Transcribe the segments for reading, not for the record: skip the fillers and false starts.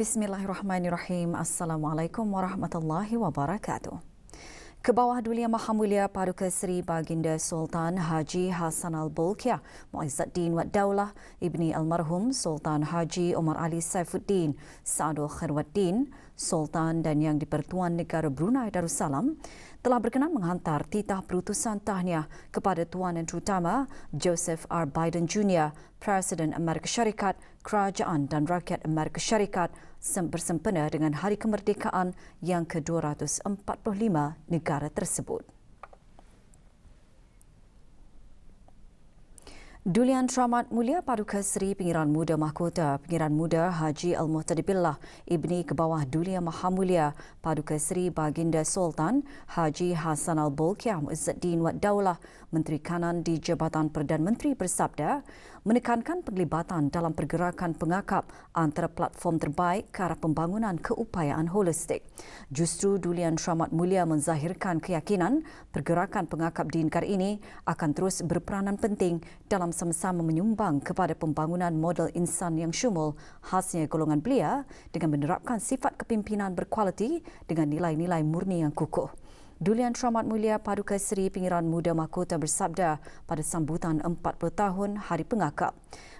Bismillahirrahmanirrahim. Assalamualaikum warahmatullahi wabarakatuh. Kebawah Duli Yang Maha Mulia Paduka Seri Baginda Sultan Haji Hassan Al-Bolkiah Muizzuddin Wad Daulah Ibni Almarhum Sultan Haji Omar Ali Saifuddin Sa'adul Khairwaddin Sultan dan Yang di-Pertuan Negara Brunei Darussalam telah berkenan menghantar titah berutusan tahniah kepada Tuan Yang Terutama Joseph R. Biden Jr., Presiden Amerika Syarikat, Kerajaan dan Rakyat Amerika Syarikat bersempena dengan Hari Kemerdekaan yang ke-245 negara tersebut. Duli Yang Teramat Mulia Paduka Seri Pengiran Muda Mahkota Pengiran Muda Haji Al-Muhtadi Billah Ibni Kebawah Duli Yang Maha Mulia Paduka Seri Baginda Sultan Haji Hassan Al-Bolkiah Muizzuddin Wad Daulah Menteri Kanan di Jabatan Perdana Menteri bersabda menekankan perlibatan dalam pergerakan pengakap antara platform terbaik ke arah pembangunan keupayaan holistik. Justru Duli Yang Teramat Mulia menzahirkan keyakinan pergerakan pengakap di negara ini akan terus berperanan penting dalam sama-sama menyumbang kepada pembangunan model insan yang syumul khasnya golongan belia dengan menerapkan sifat kepimpinan berkualiti dengan nilai-nilai murni yang kukuh. Duli Yang Teramat Mulia Paduka Seri Pengiran Muda Mahkota bersabda pada sambutan 40 tahun Hari Pengakap.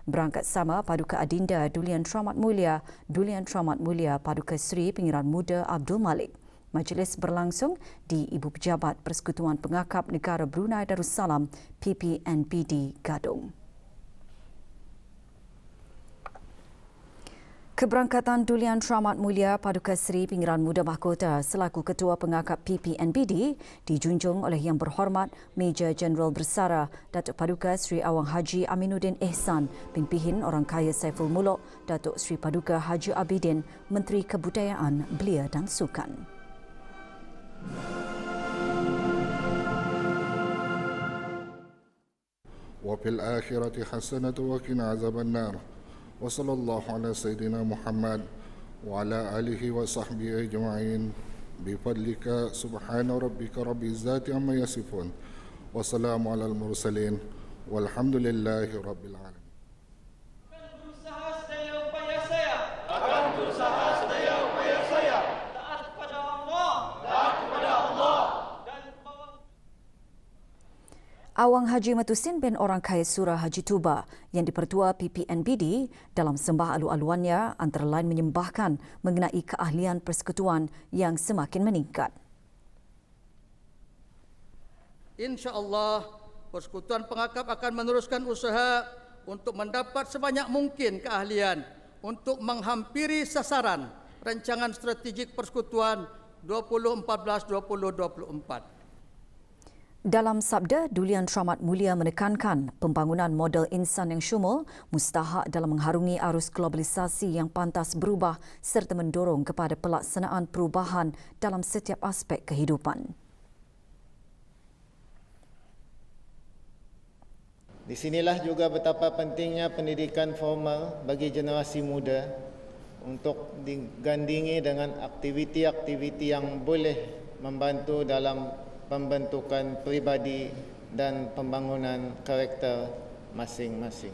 Berangkat sama Paduka Adinda Duli Yang Teramat Mulia, Duli Yang Teramat Mulia Paduka Seri Pengiran Muda Abdul Malik. Majlis berlangsung di Ibu Pejabat Persekutuan Pengakap Negara Brunei Darussalam PPNBD Gadong. Keberangkatan Duli Yang Teramat Mulia Paduka Seri Pengiran Muda Mahkota selaku Ketua Pengakap PPNBD dijunjung oleh Yang Berhormat Major Jeneral Bersara Datuk Paduka Seri Awang Haji Aminuddin Ehsan, Pimpinan Orang Kaya Saiful Muluk, Datuk Seri Paduka Haji Abidin, Menteri Kebudayaan, Belia dan Sukan. وفي الآخرة حسنة وقنا عذاب النار وصلى الله على سيدنا محمد وعلى آله وصحبه أجمعين بفضلك سبحان ربك رب العزة عما يصفون وسلام على المرسلين والحمد لله رب العالمين. Awang Haji Matusin bin Orang Kaya Surah Haji Tuba yang dipertua PPNBD dalam sembah alu-aluannya antara lain menyembahkan mengenai keahlian persekutuan yang semakin meningkat. InsyaAllah, Persekutuan Pengakap akan meneruskan usaha untuk mendapat sebanyak mungkin keahlian untuk menghampiri sasaran rancangan strategik persekutuan 2014-2024. Dalam sabda, Duli Yang Teramat Mulia menekankan pembangunan model insan yang syumul mustahak dalam mengharungi arus globalisasi yang pantas berubah serta mendorong kepada pelaksanaan perubahan dalam setiap aspek kehidupan. Di sinilah juga betapa pentingnya pendidikan formal bagi generasi muda untuk digandingi dengan aktiviti-aktiviti yang boleh membantu dalam pembentukan pribadi dan pembangunan karakter masing-masing.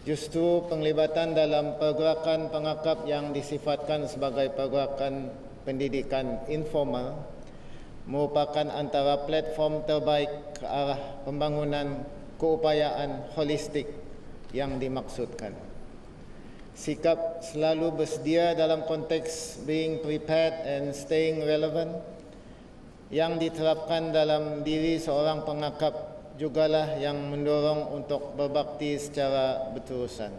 Justru penglibatan dalam pergerakan pengakap yang disifatkan sebagai pergerakan pendidikan informal merupakan antara platform terbaik ke arah pembangunan keupayaan holistik yang dimaksudkan. Sikap selalu bersedia dalam konteks being prepared and staying relevant yang diterapkan dalam diri seorang pengakap jugalah yang mendorong untuk berbakti secara berterusan.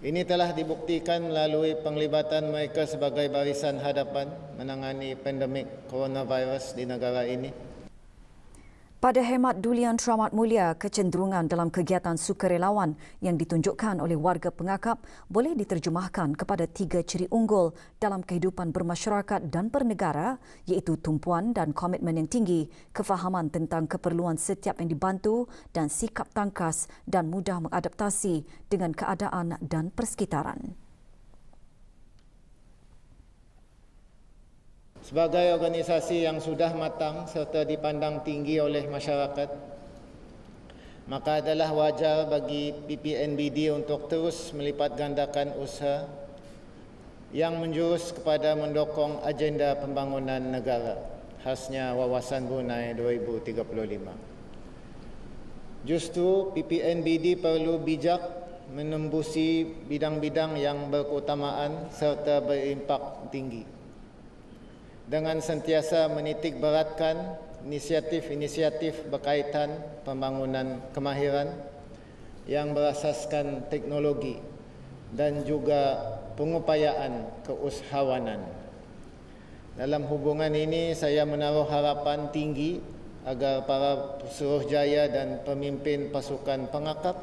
Ini telah dibuktikan melalui penglibatan mereka sebagai barisan hadapan menangani pandemik coronavirus di negara ini. Pada hemat Duli Yang Teramat Mulia, kecenderungan dalam kegiatan sukarelawan yang ditunjukkan oleh warga pengakap boleh diterjemahkan kepada 3 ciri unggul dalam kehidupan bermasyarakat dan bernegara, iaitu tumpuan dan komitmen yang tinggi, kefahaman tentang keperluan setiap yang dibantu dan sikap tangkas dan mudah mengadaptasi dengan keadaan dan persekitaran. Sebagai organisasi yang sudah matang serta dipandang tinggi oleh masyarakat, maka adalah wajar bagi PPNBD untuk terus melipat gandakan usaha yang menjurus kepada mendukung agenda pembangunan negara, khasnya Wawasan Brunei 2035. Justru PPNBD perlu bijak menembusi bidang-bidang yang berkeutamaan serta berimpak tinggi, dengan sentiasa menitik beratkan inisiatif-inisiatif berkaitan pembangunan kemahiran yang berasaskan teknologi dan juga pengupayaan keusahawanan. Dalam hubungan ini, saya menaruh harapan tinggi agar para Suruhjaya dan pemimpin pasukan pengakap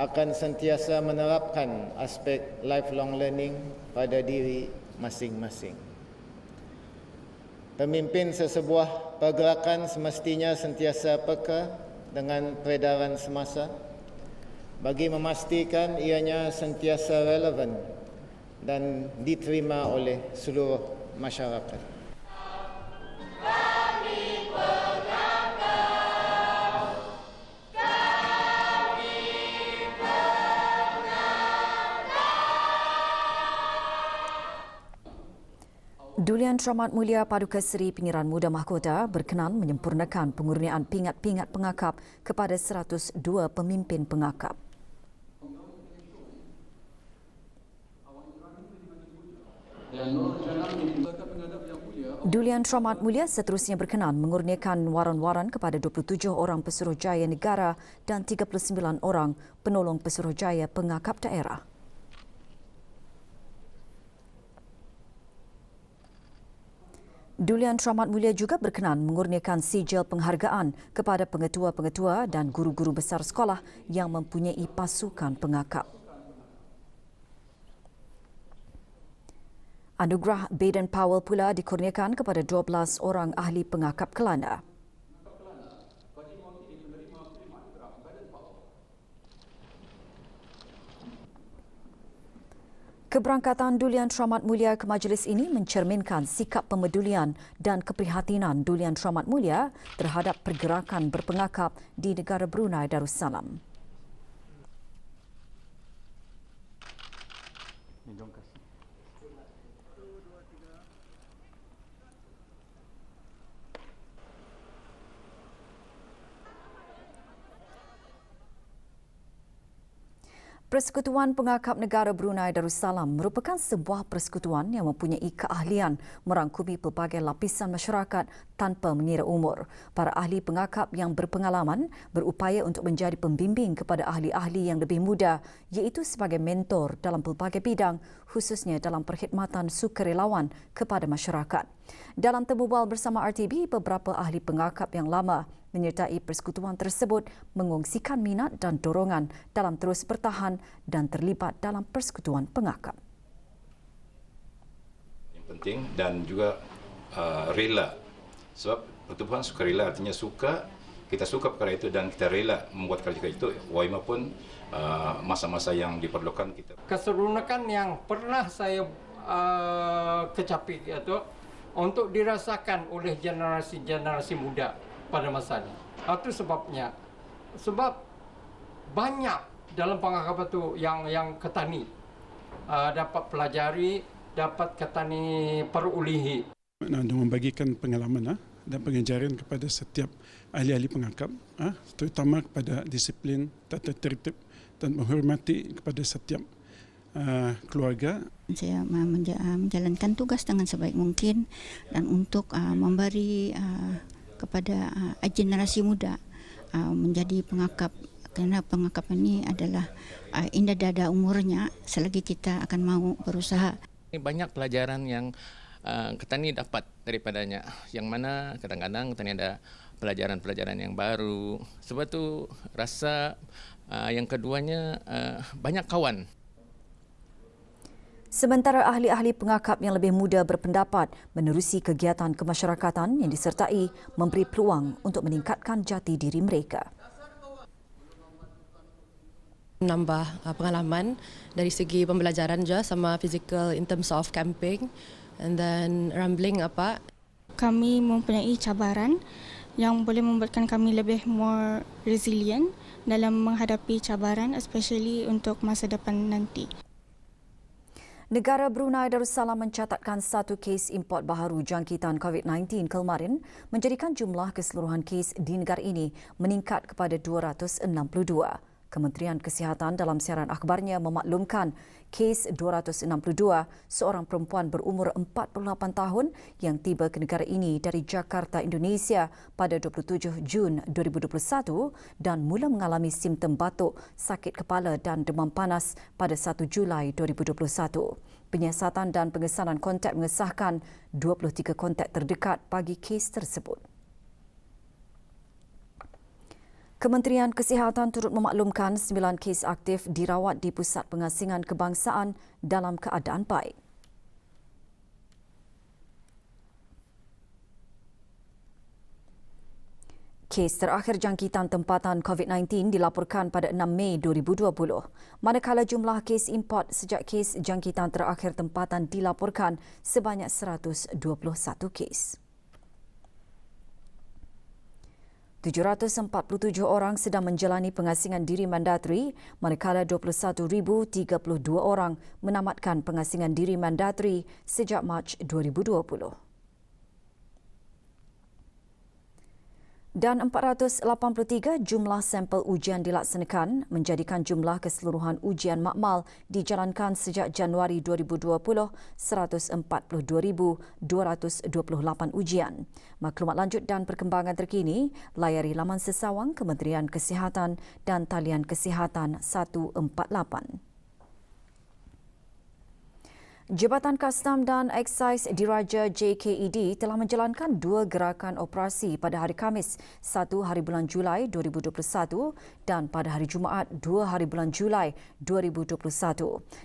akan sentiasa menerapkan aspek lifelong learning pada diri masing-masing. Pemimpin sesebuah pergerakan semestinya sentiasa peka dengan peredaran semasa bagi memastikan ianya sentiasa relevan dan diterima oleh seluruh masyarakat. Dulian Teramat Mulia Paduka Seri Pengiran Muda Mahkota berkenan menyempurnakan pengurnian pingat-pingat pengakap kepada 102 pemimpin pengakap. Dulian Teramat Mulia seterusnya berkenan mengurniakan waran-waran kepada 27 orang Pesuruhjaya Negara dan 39 orang penolong Pesuruhjaya Pengakap Daerah. Dulian Teramat Mulia juga berkenan mengurniakan sijil penghargaan kepada pengetua-pengetua dan guru-guru besar sekolah yang mempunyai pasukan pengakap. Anugerah Baden-Powell pula dikurniakan kepada 12 orang ahli pengakap Kelana. Keberangkatan Dulian Teramat Mulia ke majlis ini mencerminkan sikap pemedulian dan keprihatinan Dulian Teramat Mulia terhadap pergerakan berpengakap di negara Brunei Darussalam. Persekutuan Pengakap Negara Brunei Darussalam merupakan sebuah persekutuan yang mempunyai keahlian merangkumi pelbagai lapisan masyarakat tanpa mengira umur. Para ahli pengakap yang berpengalaman berupaya untuk menjadi pembimbing kepada ahli-ahli yang lebih muda, iaitu sebagai mentor dalam pelbagai bidang, khususnya dalam perkhidmatan sukarelawan kepada masyarakat. Dalam temubual bersama RTB, beberapa ahli pengakap yang lama menyertai persekutuan tersebut mengongsikan minat dan dorongan dalam terus bertahan dan terlibat dalam persekutuan pengakap. Yang penting dan juga rela. Sebab pertubuhan sukarela artinya kita suka perkara itu dan kita rela membuat kerja itu walaupun masa-masa yang diperlukan kita. Keseronokan yang pernah saya kecapi itu untuk dirasakan oleh generasi-generasi muda pada masanya. Itu sebabnya. Sebab banyak dalam pengakap itu yang ketani dapat pelajari, dapat ketani perulihi. Untuk membagikan pengalaman dan pengajaran kepada setiap ahli-ahli pengakap, terutama kepada disiplin, tata tertib dan menghormati kepada setiap keluarga. Saya menjalankan tugas dengan sebaik mungkin dan untuk memberi kepada generasi muda menjadi pengakap, kerana pengakap ini adalah indah dada umurnya selagi kita akan mau berusaha. Banyak pelajaran yang ketani dapat daripadanya, yang mana kadang-kadang ketani ada pelajaran-pelajaran yang baru. Sebab itu rasa yang keduanya banyak kawan. Sementara ahli-ahli pengakap yang lebih muda berpendapat menerusi kegiatan kemasyarakatan yang disertai memberi peluang untuk meningkatkan jati diri mereka. Menambah pengalaman dari segi pembelajaran juga sama physical in terms of camping and then rambling apa. Kami mempunyai cabaran yang boleh membuatkan kami lebih more resilient dalam menghadapi cabaran, especially untuk masa depan nanti. Negara Brunei Darussalam mencatatkan satu kes import baharu jangkitan COVID-19 kemarin, menjadikan jumlah keseluruhan kes di negara ini meningkat kepada 262. Kementerian Kesihatan dalam siaran akhbarnya memaklumkan kes 262 seorang perempuan berumur 48 tahun yang tiba ke negara ini dari Jakarta, Indonesia pada 27 Jun 2021 dan mula mengalami simptom batuk, sakit kepala dan demam panas pada 1 Julai 2021. Penyiasatan dan pengesanan kontak mengesahkan 23 kontak terdekat bagi kes tersebut. Kementerian Kesihatan turut memaklumkan 9 kes aktif dirawat di Pusat Pengasingan Kebangsaan dalam keadaan baik. Kes terakhir jangkitan tempatan COVID-19 dilaporkan pada 6 Mei 2020, manakala jumlah kes import sejak kes jangkitan terakhir tempatan dilaporkan sebanyak 121 kes. 747 orang sedang menjalani pengasingan diri mandateri, manakala 21,032 orang menamatkan pengasingan diri mandateri sejak Mac 2020. Dan 483 jumlah sampel ujian dilaksanakan, menjadikan jumlah keseluruhan ujian makmal dijalankan sejak Januari 2020 142,228 ujian. Maklumat lanjut dan perkembangan terkini, layari laman sesawang Kementerian Kesihatan dan talian Kesihatan 148. Jabatan Kastam dan Eksais Diraja JKED telah menjalankan 2 gerakan operasi pada hari Khamis 1 hari bulan Julai 2021 dan pada hari Jumaat 2 hari bulan Julai 2021.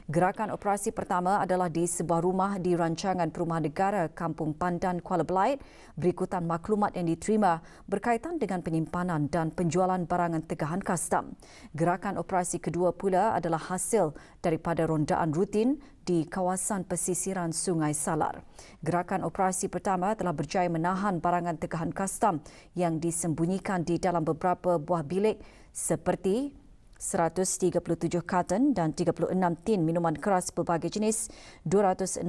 Gerakan operasi pertama adalah di sebuah rumah di Rancangan Perumahan Negara Kampung Pandan, Kuala Belait, berikutan maklumat yang diterima berkaitan dengan penyimpanan dan penjualan barangan tegahan kastam. Gerakan operasi kedua pula adalah hasil daripada rondaan rutin di kawasan pesisiran Sungai Salar. Gerakan operasi pertama telah berjaya menahan barangan tegahan kastam yang disembunyikan di dalam beberapa buah bilik seperti 137 karton dan 36 tin minuman keras pelbagai jenis, 268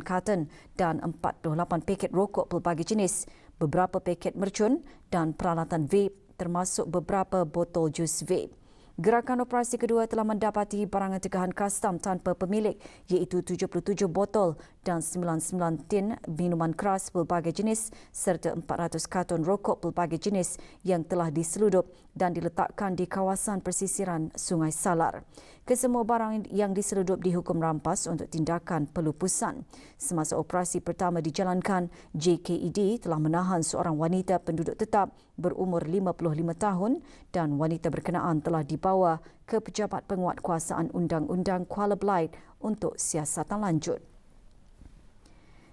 karton dan 48 paket rokok pelbagai jenis, beberapa paket mercun dan peralatan vape termasuk beberapa botol jus vape. Gerakan operasi kedua telah mendapati barangan tegahan kastam tanpa pemilik iaitu 77 botol dan 99 tin minuman keras pelbagai jenis serta 400 karton rokok pelbagai jenis yang telah diseludup dan diletakkan di kawasan pesisiran Sungai Salar. Kesemua barang yang diseludup dihukum rampas untuk tindakan pelupusan. Semasa operasi pertama dijalankan, JKED telah menahan seorang wanita penduduk tetap berumur 55 tahun dan wanita berkenaan telah dibawa ke Pejabat Penguatkuasaan Undang-Undang Kuala Belait untuk siasatan lanjut.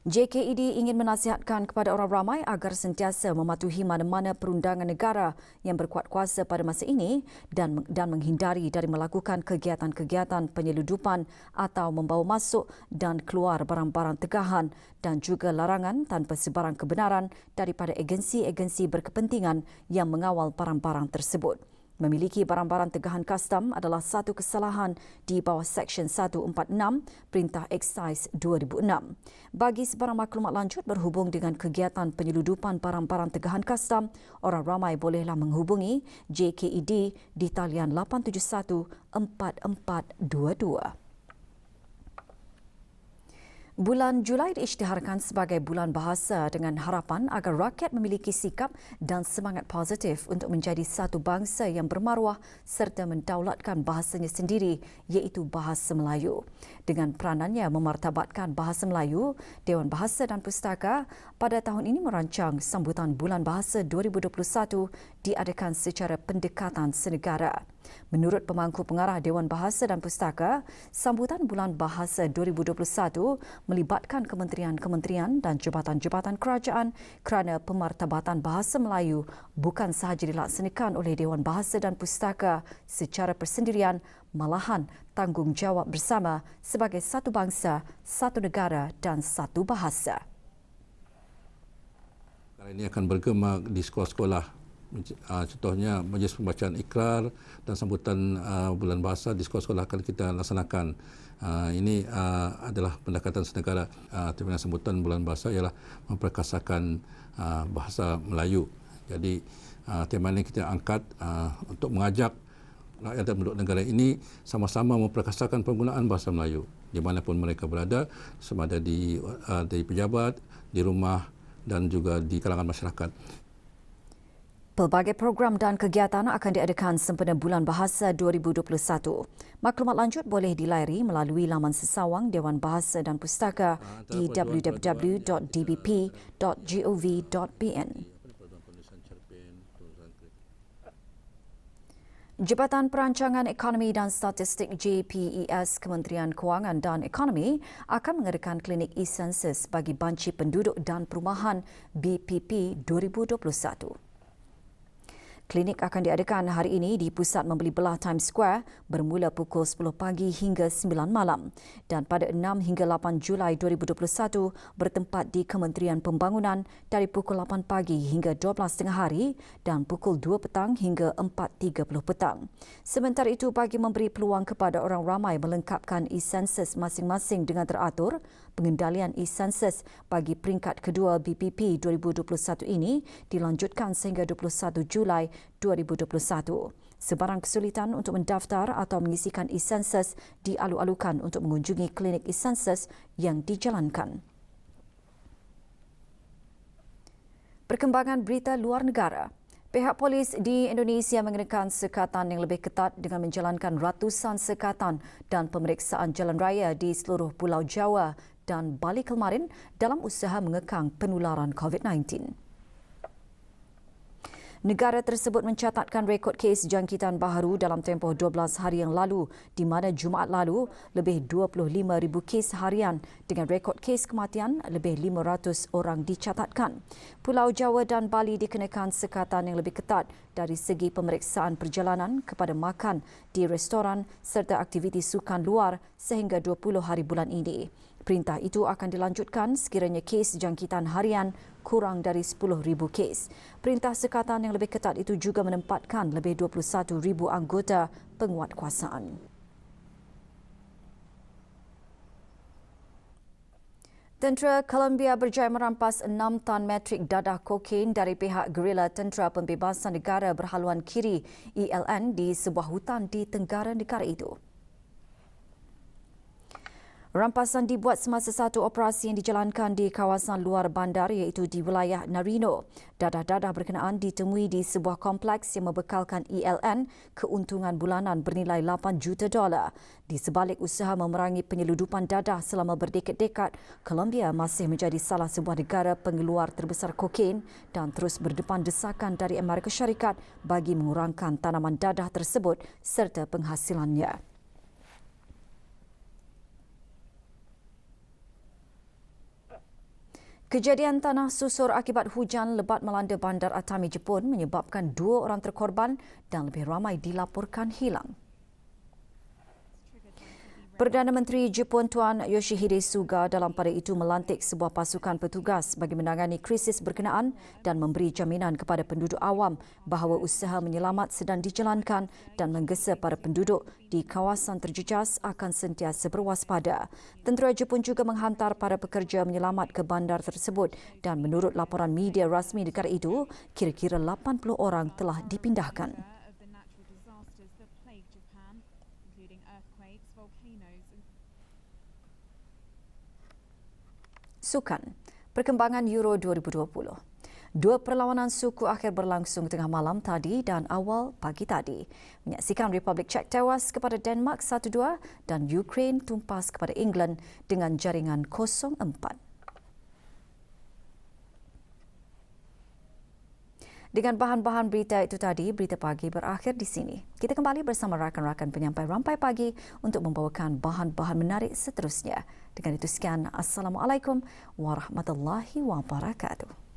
JKED ingin menasihatkan kepada orang ramai agar sentiasa mematuhi mana-mana perundangan negara yang berkuat kuasa pada masa ini dan menghindari dari melakukan kegiatan-kegiatan penyeludupan atau membawa masuk dan keluar barang-barang tegahan dan juga larangan tanpa sebarang kebenaran daripada agensi-agensi berkepentingan yang mengawal barang-barang tersebut. Memiliki barang-barang tegahan kastam adalah satu kesalahan di bawah Seksyen 146 Perintah Eksais 2006. Bagi sebarang maklumat lanjut berhubung dengan kegiatan penyeludupan barang-barang tegahan kastam, orang ramai bolehlah menghubungi JKED di talian 871 4422. Bulan Julai diisytiharkan sebagai bulan bahasa dengan harapan agar rakyat memiliki sikap dan semangat positif untuk menjadi satu bangsa yang bermaruah serta mendaulatkan bahasanya sendiri iaitu bahasa Melayu. Dengan peranannya memartabatkan bahasa Melayu, Dewan Bahasa dan Pustaka pada tahun ini merancang sambutan Bulan Bahasa 2021 diadakan secara pendekatan senegara. Menurut pemangku pengarah Dewan Bahasa dan Pustaka, sambutan Bulan Bahasa 2021 melibatkan kementerian-kementerian dan jabatan-jabatan kerajaan kerana pemartabatan bahasa Melayu bukan sahaja dilaksanakan oleh Dewan Bahasa dan Pustaka secara persendirian, malahan tanggungjawab bersama sebagai satu bangsa, satu negara dan satu bahasa. Ini akan bergema di sekolah-sekolah Contohnya majlis pembacaan ikrar dan sambutan bulan bahasa di sekolah-sekolah akan kita laksanakan. Ini adalah pendekatan senegara. Tema sambutan bulan bahasa ialah memperkasakan bahasa Melayu. Jadi tema ini kita angkat untuk mengajak rakyat dan penduduk negara ini sama-sama memperkasakan penggunaan bahasa Melayu di manapun mereka berada, sama ada di pejabat, di rumah dan juga di kalangan masyarakat. Pelbagai program dan kegiatan akan diadakan sempena Bulan Bahasa 2021. Maklumat lanjut boleh dilayari melalui laman sesawang Dewan Bahasa dan Pustaka di www.dbp.gov.bn. Jabatan Perancangan Ekonomi dan Statistik JPES Kementerian Kewangan dan Ekonomi akan mengadakan klinik e-sensus bagi banci penduduk dan perumahan BPP 2021. Klinik akan diadakan hari ini di Pusat Membeli Belah Times Square bermula pukul 10 pagi hingga 9 malam dan pada 6 hingga 8 Julai 2021 bertempat di Kementerian Pembangunan dari pukul 8 pagi hingga 12.30 hari dan pukul 2 petang hingga 4.30 petang. Sementara itu, bagi memberi peluang kepada orang ramai melengkapkan e-sensus masing-masing dengan teratur, pengendalian e-sensus bagi peringkat kedua BPP 2021 ini dilanjutkan sehingga 21 Julai 2021. Sebarang kesulitan untuk mendaftar atau mengisikan e-sensus dialu-alukan untuk mengunjungi klinik e-sensus yang dijalankan. Perkembangan berita luar negara. Pihak polis di Indonesia mengenakan sekatan yang lebih ketat dengan menjalankan ratusan sekatan dan pemeriksaan jalan raya di seluruh Pulau Jawa dan Bali kemarin dalam usaha mengekang penularan COVID-19. Negara tersebut mencatatkan rekod kes jangkitan baharu dalam tempoh 12 hari yang lalu, di mana Jumaat lalu lebih 25,000 kes harian dengan rekod kes kematian lebih 500 orang dicatatkan. Pulau Jawa dan Bali dikenakan sekatan yang lebih ketat dari segi pemeriksaan perjalanan kepada makan di restoran serta aktiviti sukan luar sehingga 20 hari bulan ini. Perintah itu akan dilanjutkan sekiranya kes jangkitan harian kurang dari 10,000 kes. Perintah sekatan yang lebih ketat itu juga menempatkan lebih 21,000 anggota penguatkuasaan. Tentera Colombia berjaya merampas 6 tan metrik dadah kokain dari pihak gerila Tentera Pembebasan Negara Berhaluan Kiri ELN di sebuah hutan di tenggara negara itu. Rampasan dibuat semasa satu operasi yang dijalankan di kawasan luar bandar iaitu di wilayah Narino. Dadah-dadah berkenaan ditemui di sebuah kompleks yang membekalkan ELN keuntungan bulanan bernilai $8 juta. Di sebalik usaha memerangi penyeludupan dadah selama berdekad-dekad, Colombia masih menjadi salah sebuah negara pengeluar terbesar kokain dan terus berdepan desakan dari Amerika Syarikat bagi mengurangkan tanaman dadah tersebut serta penghasilannya. Kejadian tanah susur akibat hujan lebat melanda bandar Atami, Jepun menyebabkan 2 orang terkorban dan lebih ramai dilaporkan hilang. Perdana Menteri Jepun Tuan Yoshihide Suga dalam pada itu melantik sebuah pasukan petugas bagi menangani krisis berkenaan dan memberi jaminan kepada penduduk awam bahawa usaha menyelamat sedang dijalankan dan menggesa para penduduk di kawasan terjejas akan sentiasa berwaspada. Tentera Jepun juga menghantar para pekerja menyelamat ke bandar tersebut dan menurut laporan media rasmi negara itu, kira-kira 80 orang telah dipindahkan. Sukan, perkembangan Euro 2020. 2 perlawanan suku akhir berlangsung tengah malam tadi dan awal pagi tadi. Menyaksikan Republik Czech tewas kepada Denmark 1-2 dan Ukraine tumpas kepada England dengan jaringan 0-4. Dengan bahan-bahan berita itu tadi, berita pagi berakhir di sini. Kita kembali bersama rakan-rakan penyampai Rampai Pagi untuk membawakan bahan-bahan menarik seterusnya. Dengan itu sekian, Assalamualaikum warahmatullahi wabarakatuh.